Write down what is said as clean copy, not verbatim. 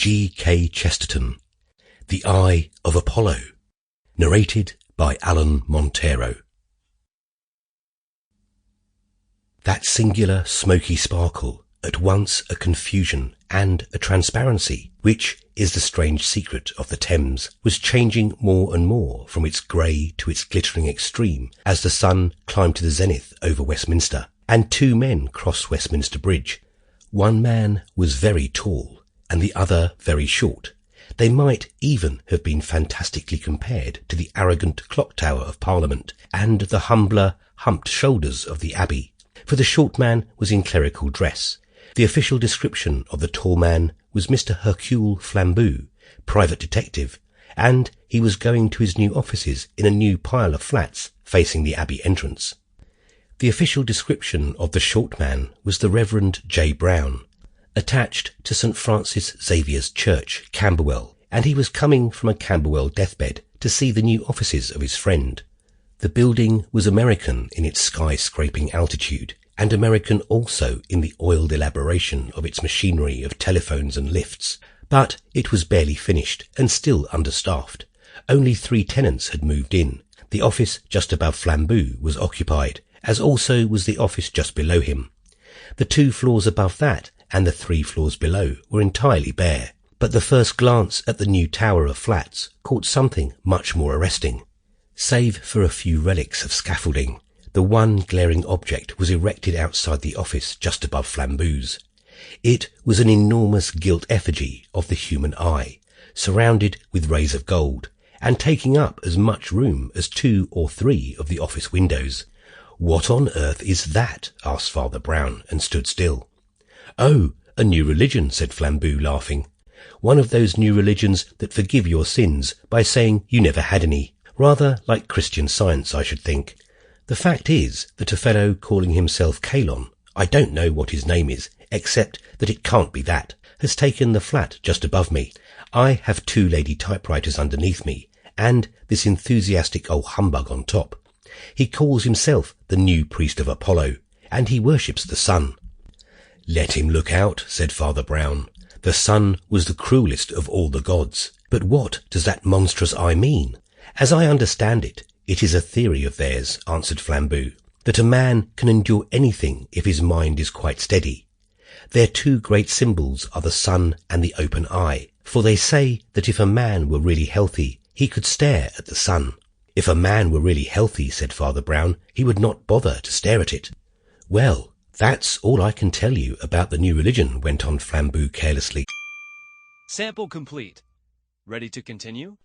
G.K. Chesterton, The Eye of Apollo, narrated by Allan Monteiro. That singular smoky sparkle, at once a confusion and a transparency, which is the strange secret of the Thames, was changing more and more from its grey to its glittering extreme as the sun climbed to the zenith over Westminster, and two men crossed Westminster Bridge. One man was very tall, and the other very short. They might even have been fantastically compared to the arrogant clock tower of Parliament and the humbler, humped shoulders of the Abbey, for the short man was in clerical dress. The official description of the tall man was Mr. Hercule Flambeau, private detective, and he was going to his new offices in a new pile of flats facing the Abbey entrance. The official description of the short man was the Reverend J. Brown, attached to St. Francis Xavier's Church, Camberwell, and he was coming from a Camberwell deathbed to see the new offices of his friend. The building was American in its skyscraping altitude, and American also in the oiled elaboration of its machinery of telephones and lifts, but it was barely finished and still understaffed. Only 3 tenants had moved in. The office just above Flambeau was occupied, as also was the office just below him. The 2 floors above that and the 3 floors below were entirely bare, but the first glance at the new tower of flats caught something much more arresting. Save for a few relics of scaffolding, the one glaring object was erected outside the office just above Flambeau's. It was an enormous gilt effigy of the human eye, surrounded with rays of gold, and taking up as much room as 2 or 3 of the office windows. "What on earth is that?" asked Father Brown, and stood still. "Oh, a new religion," said Flambeau, laughing. "One of those new religions that forgive your sins by saying you never had any. Rather like Christian Science, I should think. The fact is that a fellow calling himself Kalon, I don't know what his name is, except that it can't be that, has taken the flat just above me. I have 2 lady typewriters underneath me, and this enthusiastic old humbug on top. He calls himself the new priest of Apollo, and he worships the sun." "Let him look out," said Father Brown. "The sun was the cruelest of all the gods. But what does that monstrous eye mean?" "As I understand it, it is a theory of theirs," answered Flambeau, "that a man can endure anything if his mind is quite steady. Their 2 great symbols are the sun and the open eye, for they say that if a man were really healthy, he could stare at the sun." "If a man were really healthy," said Father Brown, "he would not bother to stare at it." "Well, that's all I can tell you about the new religion," went on Flambeau carelessly. Sample complete. Ready to continue?